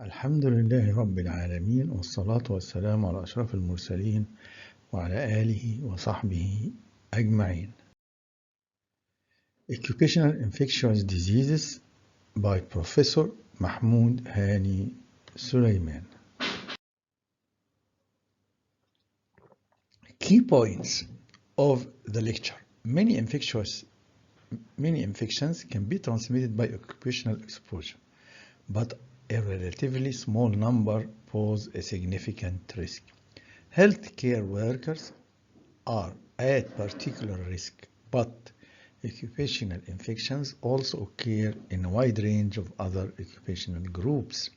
الحمد لله رب العالمين والصلاة والسلام على أشرف المرسلين وعلى آله وصحبه أجمعين. Occupational Infectious Diseases by Professor Mahmoud Hani Sulaiman. Key points of the lecture. Many infections can be transmitted by occupational exposure, but a relatively small number pose a significant risk. Healthcare workers are at particular risk, but occupational infections also occur in a wide range of other occupational groups.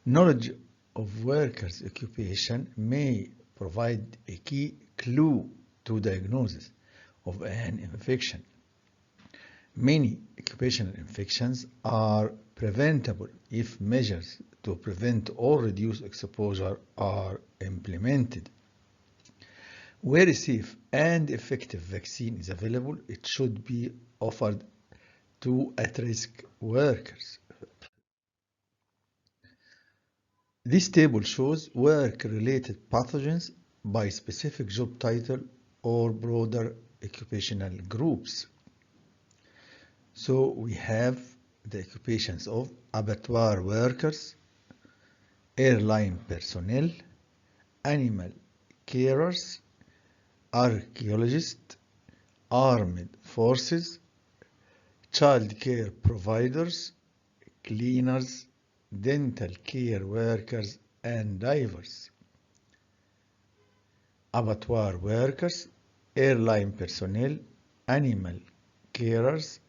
Knowledge of workers' occupation may provide a key clue to diagnosis of an infection. Many occupational infections are preventable if measures to prevent or reduce exposure are implemented. Where a safe and effective vaccine is available, it should be offered to at-risk workers. This table shows work-related pathogens by specific job title or broader occupational groups. So we have the occupations of abattoir workers, airline personnel, animal carers, archaeologists, armed forces, child care providers, cleaners, dental care workers, and divers. Abattoir workers, airline personnel, animal carers,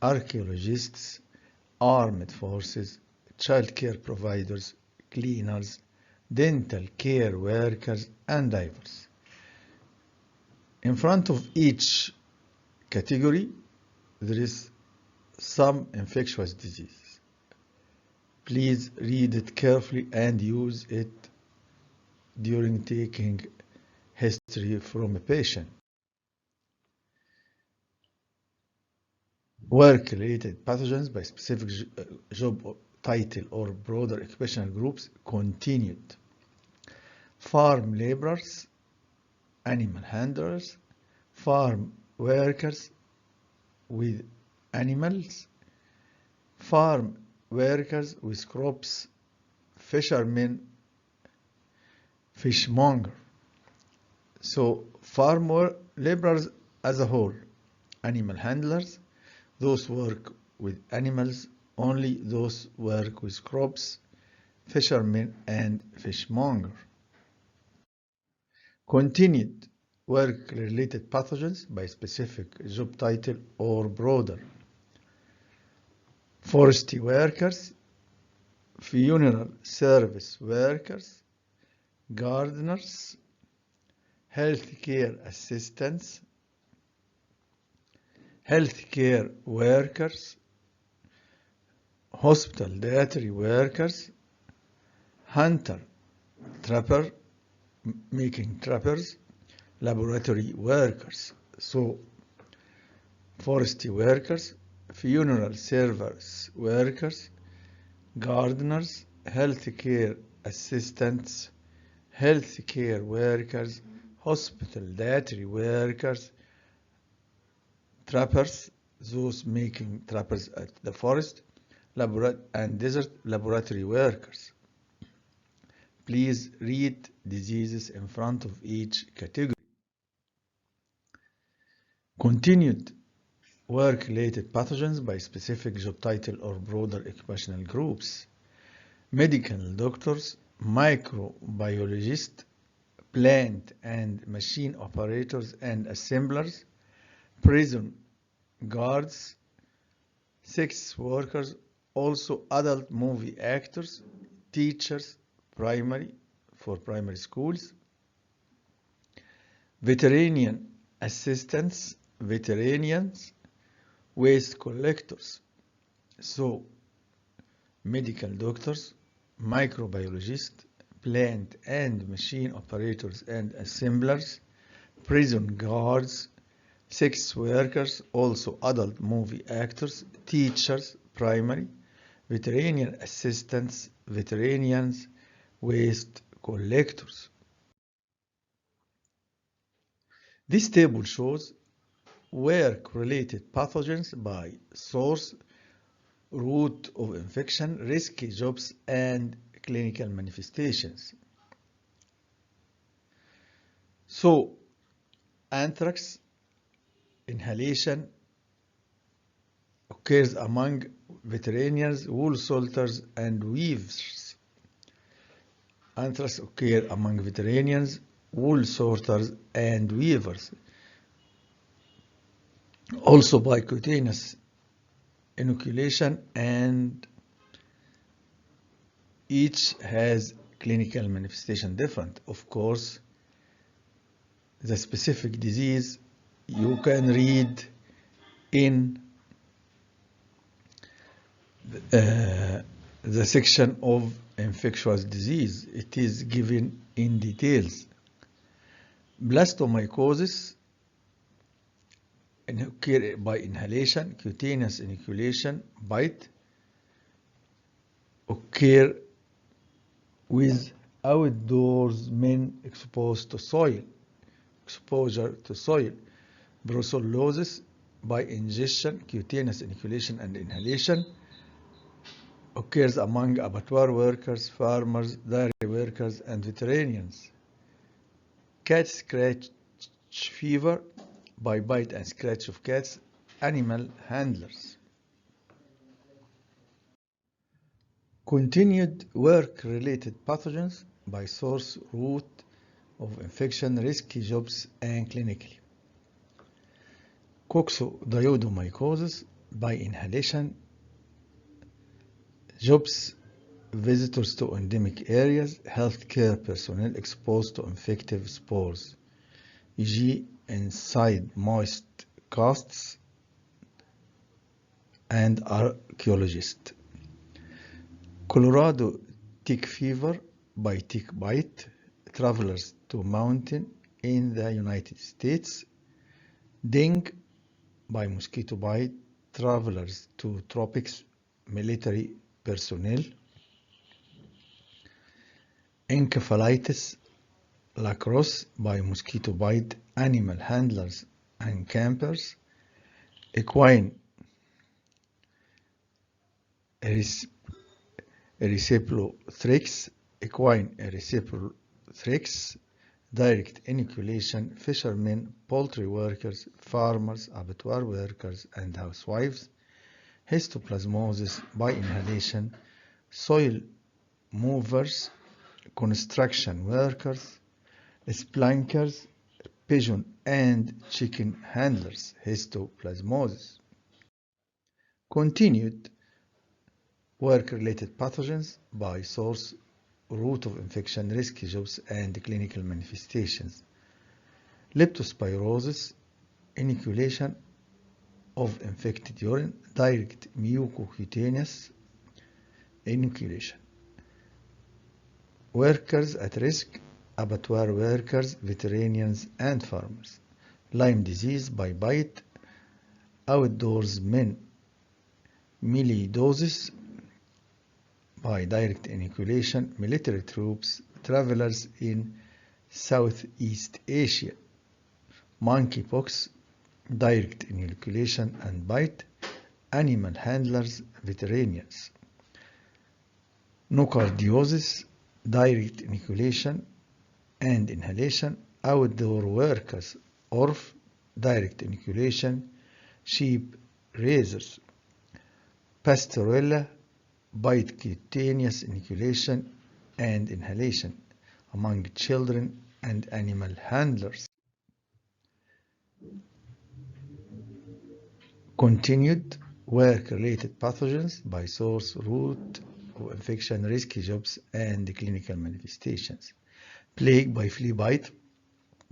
archaeologists, armed forces, child care providers, cleaners, dental care workers, and divers. In front of each category, there is some infectious disease. Please read it carefully and use it during taking history from a patient. Work-related pathogens by specific job title or broader occupational groups continued. Farm laborers, animal handlers, farm workers with animals, farm workers with crops, fishermen, fishmonger. So farm laborers as a whole, animal handlers, those work with animals, only those work with crops, fishermen, and fishmonger. Continued work-related pathogens by specific job title or broader. Forestry workers, funeral service workers, gardeners, healthcare assistants, healthcare workers, hospital dietary workers, hunter, trapper, making trappers, laboratory workers. So, forestry workers, funeral service workers, gardeners, healthcare assistants, healthcare workers, hospital dietary workers, trappers, those making trappers at the forest, and desert laboratory workers. Please read diseases in front of each category. Continued work-related pathogens by specific job title or broader occupational groups. Medical doctors, microbiologists, plant and machine operators and assemblers, prison guards, sex workers, also adult movie actors, teachers, for primary schools, veterinarian assistants, veterinarians, waste collectors. So, medical doctors, microbiologists, plant and machine operators and assemblers, prison guards, sex workers, also adult movie actors, teachers, primary, veterinarian assistants, veterinarians, waste collectors. This table shows work-related pathogens by source, route of infection, risky jobs, and clinical manifestations. So, anthrax inhalation occurs among veterinarians, wool sorters, and weavers. Anthrax occurs among veterinarians, wool sorters, and weavers. Also by cutaneous inoculation, and each has clinical manifestation different. Of course, the specific disease you can read in the section of infectious disease. It is given in details. Blastomycosis occur by inhalation, cutaneous inoculation, bite, occur with outdoors men exposed to soil, exposure to soil. Brucellosis by ingestion, cutaneous inoculation, and inhalation occurs among abattoir workers, farmers, dairy workers, and veterinarians. Cat scratch fever by bite and scratch of cats, animal handlers. Continued work-related pathogens by source, route of infection, risky jobs, and clinically. Coccidioidomycosis by inhalation, jobs, visitors to endemic areas, healthcare personnel exposed to infective spores, e.g. inside moist casts, and archaeologists. Colorado tick fever by tick bite, travelers to mountain in the United States. Dengue by mosquito bite, travelers to tropics, military personnel. Encephalitis lacrosse by mosquito bite, animal handlers and campers. Equine erysipelathrix, equine erysipelathrix, direct inoculation, fishermen, poultry workers, farmers, abattoir workers, and housewives. Histoplasmosis by inhalation, soil movers, construction workers, splunkers, pigeon and chicken handlers. Histoplasmosis. Continued work-related pathogens by source, route of infection, risky jobs, and clinical manifestations. Leptospirosis, inoculation of infected urine, direct mucocutaneous inoculation. Workers at risk, abattoir workers, veterinarians, and farmers. Lyme disease by bite, outdoors men. Melioidosis by direct inoculation, military troops, travelers in Southeast Asia. Monkeypox, direct inoculation and bite, animal handlers, veterinarians. Nocardiosis, direct inoculation and inhalation, outdoor workers, ORF, direct inoculation, sheep raisers. Pasteurella, bite, cutaneous inoculation and inhalation among children and animal handlers. Continued work-related pathogens by source, route of infection, risky jobs, and clinical manifestations. Plague by flea bite,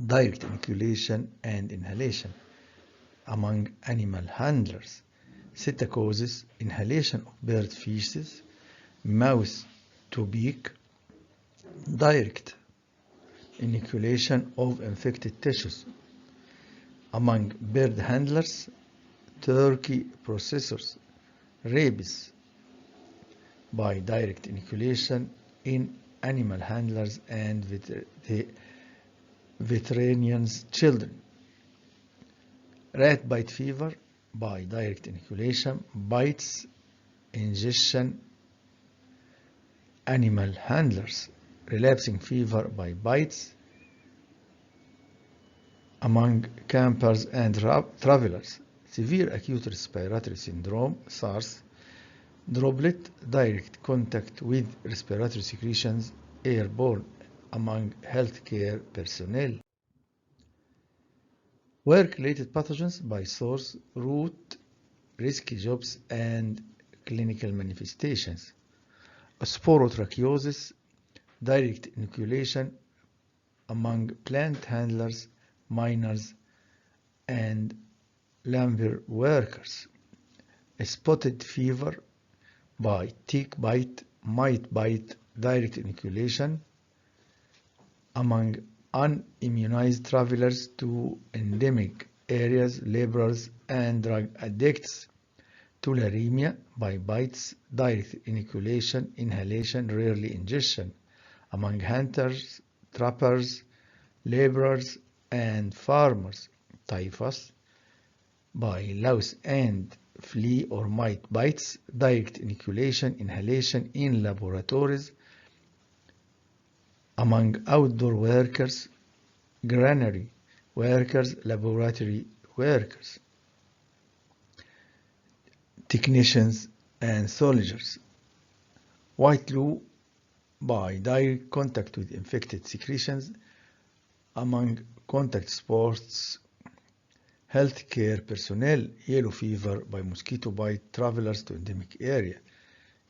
direct inoculation and inhalation among animal handlers. Psittacosis, inhalation of bird feces, mouth to beak, direct inoculation of infected tissues among bird handlers, turkey processors. Rabies, by direct inoculation in animal handlers and veterinarians' children. Rat bite fever by direct inoculation, bites, ingestion, animal handlers. Relapsing fever by bites among campers and travelers. Severe acute respiratory syndrome, SARS, droplet direct contact with respiratory secretions, airborne among healthcare personnel. Work-related pathogens by source, route, risky jobs, and clinical manifestations. Sporotracheosis, direct inoculation among plant handlers, miners, and lumber workers. Spotted fever by tick bite, mite bite, direct inoculation among unimmunized travelers to endemic areas, laborers, and drug addicts. Tularemia by bites, direct inoculation, inhalation, rarely ingestion among hunters, trappers, laborers, and farmers. Typhus by louse and flea or mite bites, direct inoculation, inhalation in laboratories among outdoor workers, granary workers, laboratory workers, technicians, and soldiers. White flu by direct contact with infected secretions among contact sports, healthcare personnel. Yellow fever by mosquito bite, travelers to endemic area.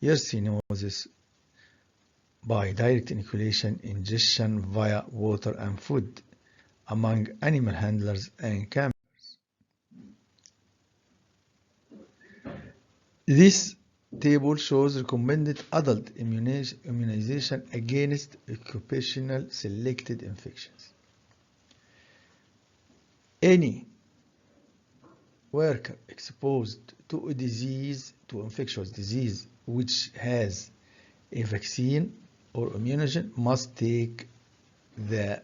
Yersiniosis by direct inoculation, ingestion via water and food among animal handlers and campers. This table shows recommended adult immunization against occupational selected infections. Any worker exposed to a disease, to infectious disease, which has a vaccine or immunogen must take the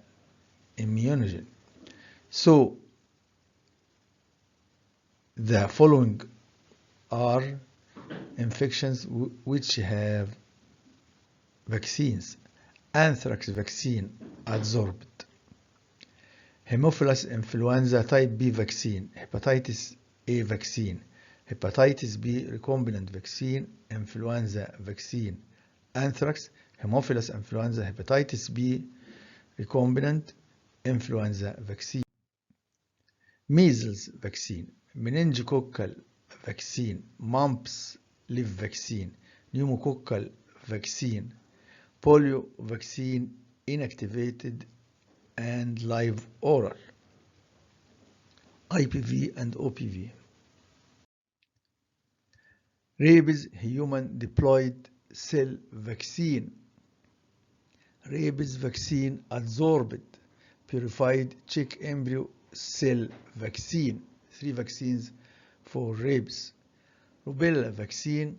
immunogen. So the following are infections which have vaccines. Anthrax vaccine adsorbed. Haemophilus influenza type B vaccine, hepatitis A vaccine, hepatitis B recombinant vaccine, influenza vaccine, anthrax, Haemophilus influenza, hepatitis B recombinant influenza vaccine. Measles vaccine, meningococcal vaccine, mumps live vaccine, pneumococcal vaccine, polio vaccine inactivated and live oral, IPV and OPV. Rabies human diploid cell vaccine, rabies vaccine adsorbed, purified chick embryo cell vaccine, 3 vaccines for rabies. Rubella vaccine,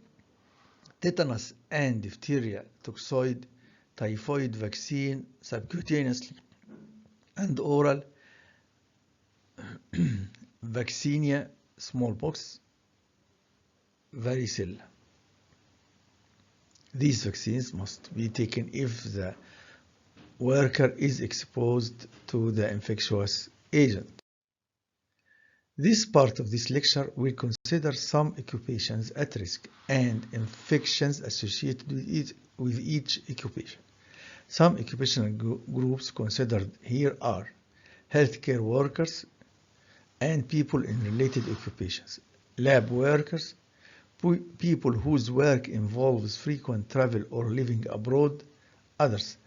tetanus and diphtheria toxoid, typhoid vaccine subcutaneously and oral, vaccinia, smallpox, varicella. These vaccines must be taken if the worker is exposed to the infectious agent. This part of this lecture will consider some occupations at risk and infections associated with each occupation. Some occupational groups considered here are healthcare workers and people in related occupations, lab workers, people whose work involves frequent travel or living abroad, others.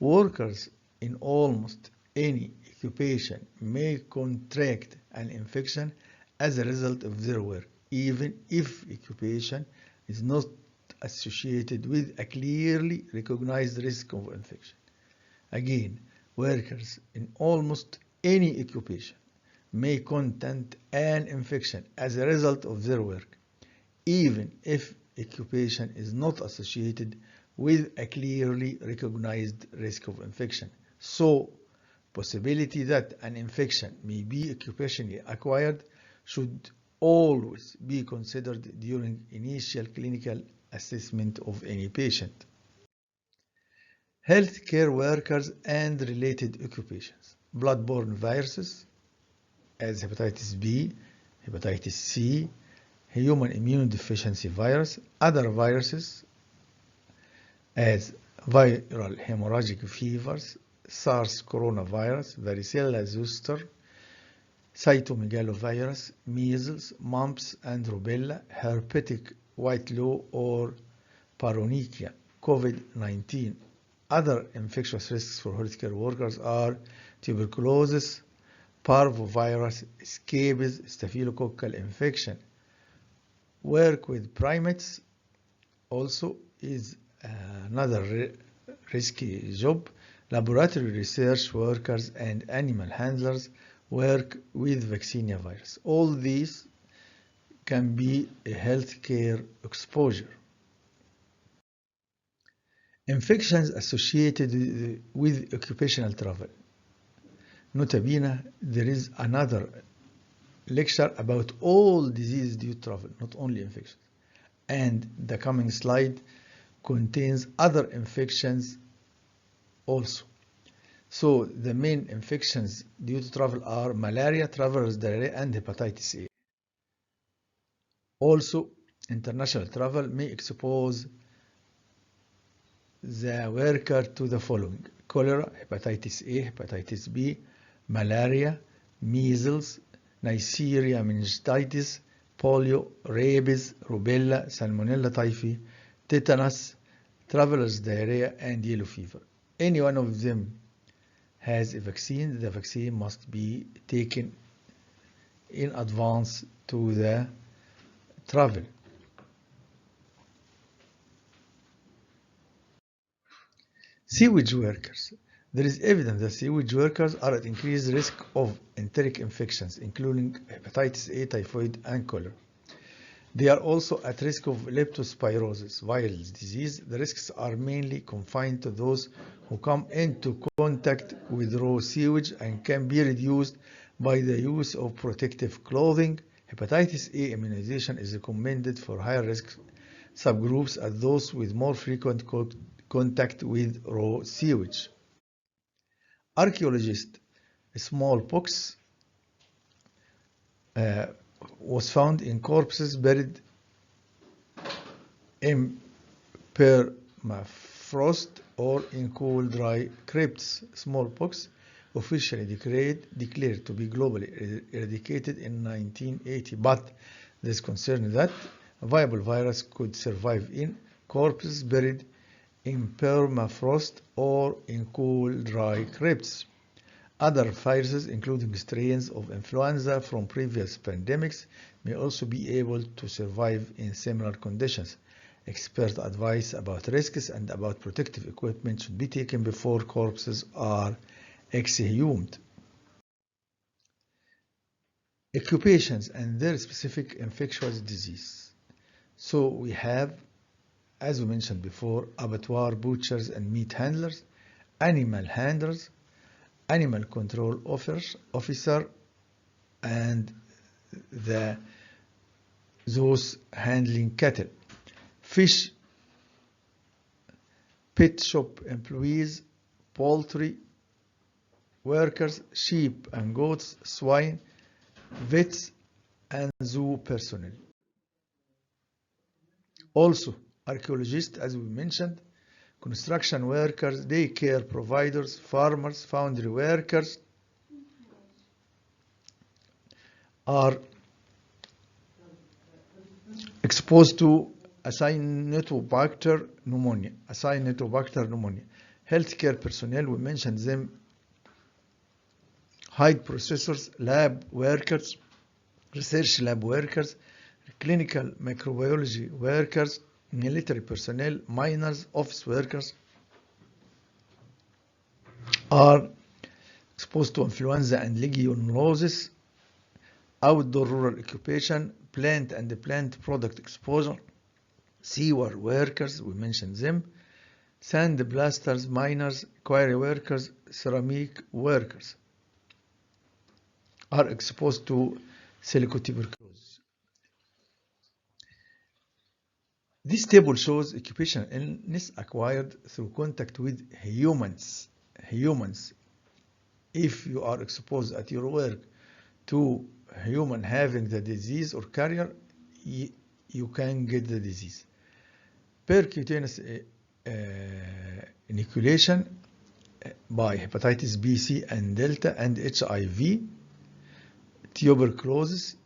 Workers in almost any occupation may contract an infection as a result of their work, even if occupation is not associated with a clearly recognized risk of infection. Again, workers in almost any occupation may contract an infection as a result of their work, even if occupation is not associated with a clearly recognized risk of infection. So, possibility that an infection may be occupationally acquired should always be considered during initial clinical assessment of any patient. Healthcare workers and related occupations. Bloodborne viruses as hepatitis B, hepatitis C, human immune deficiency virus, other viruses as viral hemorrhagic fevers, SARS coronavirus, varicella zoster, cytomegalovirus, measles, mumps and rubella, herpetic white low or paronychia, COVID-19. Other infectious risks for healthcare workers are tuberculosis, parvovirus, scabies, staphylococcal infection. Work with primates also is another risky job. Laboratory research workers and animal handlers work with vaccinia virus. All these can be a healthcare exposure. Infections associated with occupational travel. Nota bene, there is another lecture about all diseases due to travel, not only infections. And the coming slide contains other infections also. So the main infections due to travel are malaria, traveler's diarrhea, and hepatitis A. Also, international travel may expose the worker to the following: cholera, hepatitis A, hepatitis B, malaria, measles, Neisseria meningitis, polio, rabies, rubella, salmonella typhi, tetanus, traveler's diarrhea, and yellow fever. Any one of them has a vaccine. The vaccine must be taken in advance to the travel. Sewage workers. There is evidence that sewage workers are at increased risk of enteric infections, including hepatitis A, typhoid, and cholera. They are also at risk of leptospirosis, viral disease. The risks are mainly confined to those who come into contact with raw sewage and can be reduced by the use of protective clothing. Hepatitis A immunization is recommended for higher risk subgroups as those with more frequent contact with raw sewage. Archaeologist smallpox was found in corpses buried in permafrost or in cool, dry crypts. Smallpox, officially declared to be globally eradicated in 1980, but there is concern that a viable virus could survive in corpses buried in permafrost or in cool, dry crypts. Other viruses, including strains of influenza from previous pandemics, may also be able to survive in similar conditions. Expert advice about risks and about protective equipment should be taken before corpses are exhumed. Occupations and their specific infectious disease. So we have, as we mentioned before, abattoir butchers and meat handlers, animal handlers, animal control officer, and those handling cattle, fish, pet shop employees, poultry workers, sheep and goats, swine, vets, and zoo personnel. Also, archaeologists, as we mentioned, construction workers, daycare providers, farmers, foundry workers are exposed to Acinetobacter pneumonia. Healthcare personnel, we mentioned them: hide processors, lab workers, research lab workers, clinical microbiology workers, military personnel, miners, office workers are exposed to influenza and legionellosis. Outdoor rural occupation, plant and plant product exposure, sewer workers, we mentioned them, sandblasters, miners, quarry workers, ceramic workers are exposed to silicotuberculosis. This table shows occupational illness acquired through contact with humans. If you are exposed at your work to a human having the disease or carrier, you can get the disease. Percutaneous inoculation by hepatitis B, C, and Delta, and HIV, tuberculosis,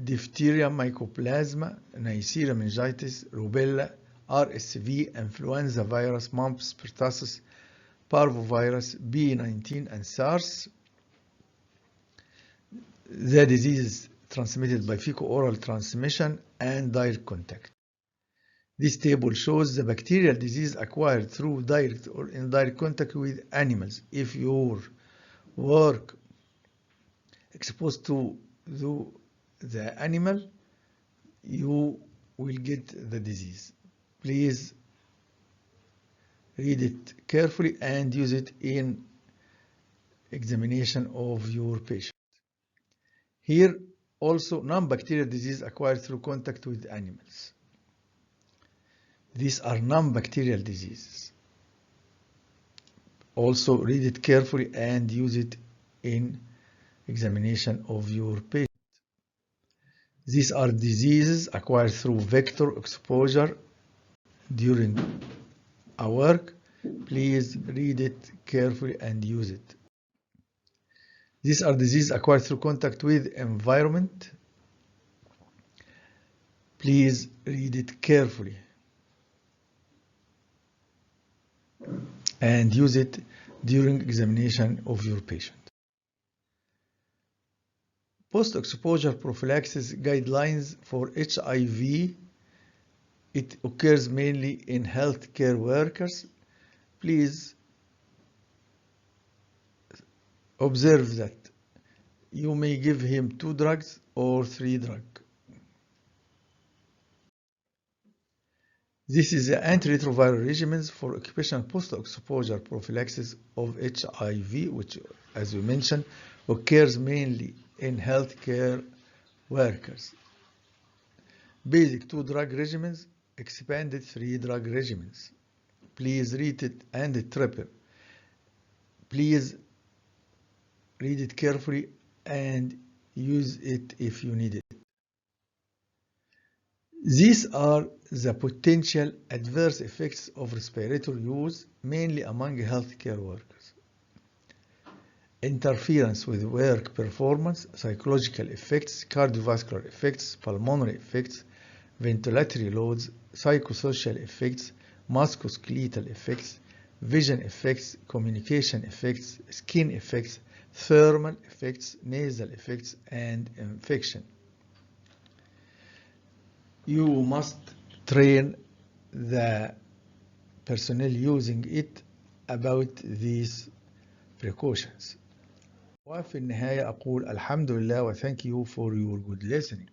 diphtheria, mycoplasma, Neisseria meningitis, rubella, RSV, influenza virus, mumps, pertussis, parvovirus, B19, and SARS. The disease is transmitted by fecal-oral transmission and direct contact. This table shows the bacterial disease acquired through direct or indirect contact with animals. If your work exposed to the animal, you will get the disease. Please read it carefully and use it in examination of your patient. Here also non-bacterial disease acquired through contact with animals. These are non-bacterial diseases. Also read it carefully and use it in examination of your patient. These are diseases acquired through vector exposure during our work. Please read it carefully and use it. These are diseases acquired through contact with environment. Please read it carefully and use it during examination of your patient. Post-exposure prophylaxis guidelines for HIV. It occurs mainly in healthcare workers. Please observe that you may give him 2 drugs or 3 drugs. This is the antiretroviral regimens for occupational post-exposure prophylaxis of HIV, which, as we mentioned, occurs mainly in healthcare workers. Basic 2-drug regimens, expanded 3-drug regimens. Please read it, and triple. Please read it carefully and use it if you need it. These are the potential adverse effects of respiratory use, mainly among healthcare workers. Interference with work performance, psychological effects, cardiovascular effects, pulmonary effects, ventilatory loads, psychosocial effects, musculoskeletal effects, vision effects, communication effects, skin effects, thermal effects, nasal effects, and infection. You must train the personnel using it about these precautions. وفي النهاية أقول الحمد لله و thank you for your good listening.